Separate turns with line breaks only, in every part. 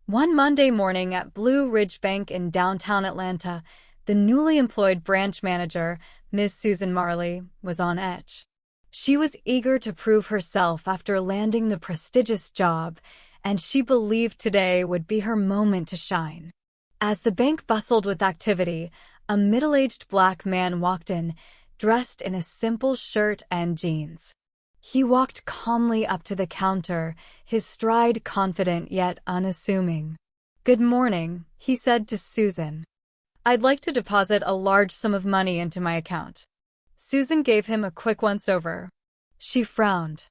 One Monday morning at Blue Ridge Bank in downtown Atlanta, the newly employed branch manager, Ms. Susan Marley, was on edge. She was eager to prove herself after landing the prestigious job, and she believed today would be her moment to shine. As the bank bustled with activity, a middle-aged black man walked in, dressed in a simple shirt and jeans. He walked calmly up to the counter, his stride confident yet unassuming. "Good morning," he said to Susan. "I'd like to deposit a large sum of money into my account." Susan gave him a quick once-over. She frowned.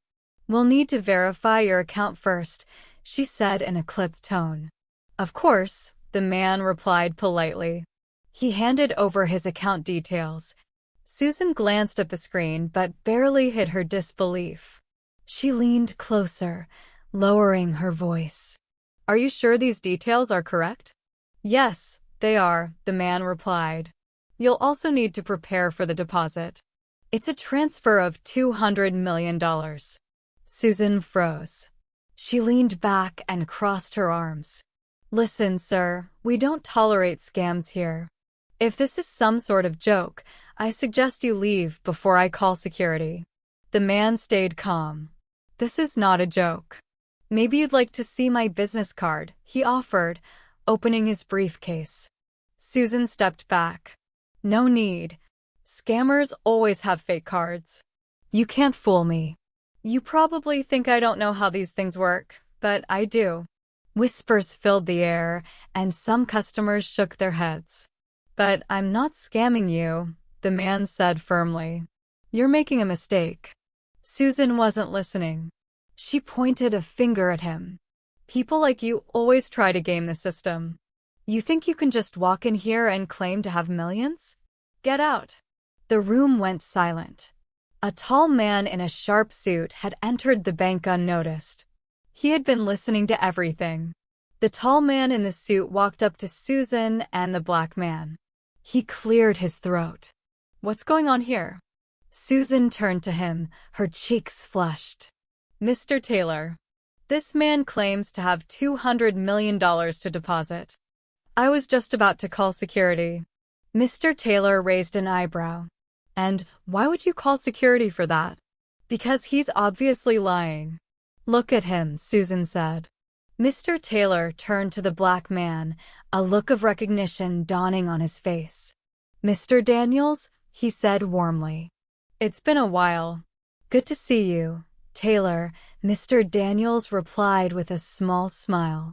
"We'll need to verify your account first," she said in a clipped tone. "Of course," the man replied politely. He handed over his account details. Susan glanced at the screen but barely hid her disbelief. She leaned closer, lowering her voice. "Are you sure these details are correct?" "Yes, they are," the man replied. "You'll also need to prepare for the deposit. It's a transfer of $200 million. Susan froze. She leaned back and crossed her arms. "Listen, sir, we don't tolerate scams here. If this is some sort of joke, I suggest you leave before I call security." The man stayed calm. "This is not a joke. Maybe you'd like to see my business card," he offered, opening his briefcase. Susan stepped back. "No need. Scammers always have fake cards. You can't fool me. You probably think I don't know how these things work, but I do." Whispers filled the air, and some customers shook their heads. "But I'm not scamming you," the man said firmly. "You're making a mistake." Susan wasn't listening. She pointed a finger at him. "People like you always try to game the system. You think you can just walk in here and claim to have millions? Get out." The room went silent. A tall man in a sharp suit had entered the bank unnoticed. He had been listening to everything. The tall man in the suit walked up to Susan and the black man. He cleared his throat. "What's going on here?" Susan turned to him, her cheeks flushed. "Mr. Taylor, this man claims to have $200 million to deposit. I was just about to call security." Mr. Taylor raised an eyebrow. "And why would you call security for that?" "Because he's obviously lying." "Look at him," Susan said. Mr. Taylor turned to the black man, a look of recognition dawning on his face. "Mr. Daniels," he said warmly. "It's been a while." "Good to see you, Taylor," Mr. Daniels replied with a small smile.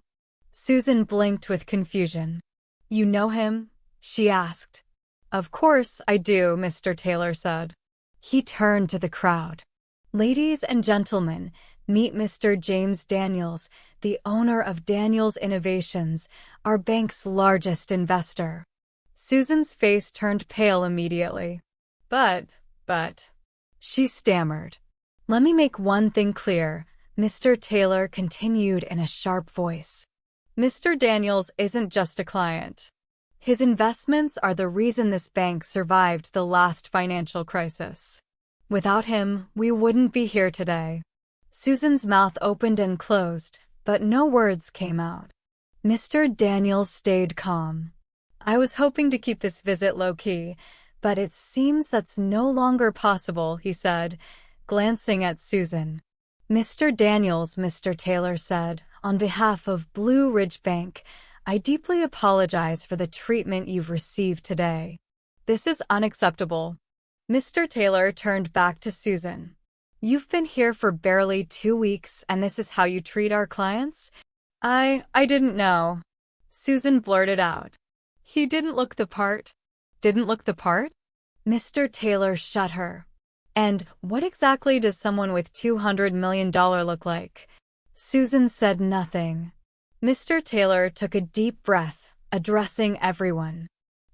Susan blinked with confusion. "You know him?" she asked. "Of course I do," Mr. Taylor said. He turned to the crowd. "Ladies and gentlemen, meet Mr. James Daniels, the owner of Daniels Innovations, our bank's largest investor." Susan's face turned pale immediately. But, she stammered. "Let me make one thing clear," Mr. Taylor continued in a sharp voice. "Mr. Daniels isn't just a client. His investments are the reason this bank survived the last financial crisis. Without him, we wouldn't be here today." Susan's mouth opened and closed, but no words came out. Mr. Daniels stayed calm. "I was hoping to keep this visit low-key, but it seems that's no longer possible," he said, glancing at Susan. "Mr. Daniels," Mr. Taylor said, "on behalf of Blue Ridge Bank, I deeply apologize for the treatment you've received today. This is unacceptable." Mr. Taylor turned back to Susan. "You've been here for barely 2 weeks and this is how you treat our clients?" I didn't know," Susan blurted out. "He didn't look the part." "Didn't look the part?" Mr. Taylor shut her. "And what exactly does someone with $200 million look like?" Susan said nothing. Mr. Taylor took a deep breath, addressing everyone.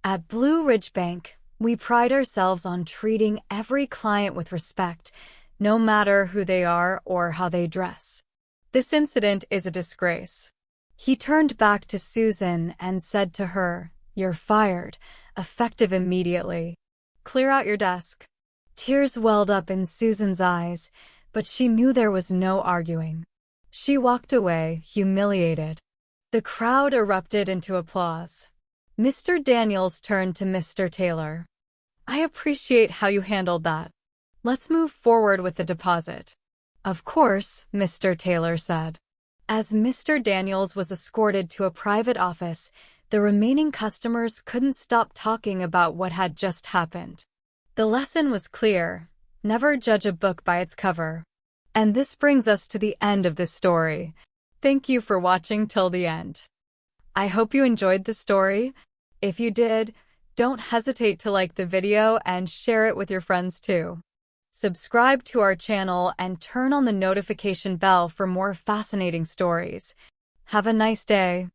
"At Blue Ridge Bank, we pride ourselves on treating every client with respect, no matter who they are or how they dress. This incident is a disgrace." He turned back to Susan and said to her, "You're fired, effective immediately. Clear out your desk." Tears welled up in Susan's eyes, but she knew there was no arguing. She walked away, humiliated. The crowd erupted into applause. Mr. Daniels turned to Mr. Taylor. "I appreciate how you handled that. Let's move forward with the deposit." "Of course," Mr. Taylor said. As Mr. Daniels was escorted to a private office, the remaining customers couldn't stop talking about what had just happened. The lesson was clear: never judge a book by its cover. And this brings us to the end of this story. Thank you for watching till the end. I hope you enjoyed the story. If you did, don't hesitate to like the video and share it with your friends too. Subscribe to our channel and turn on the notification bell for more fascinating stories. Have a nice day.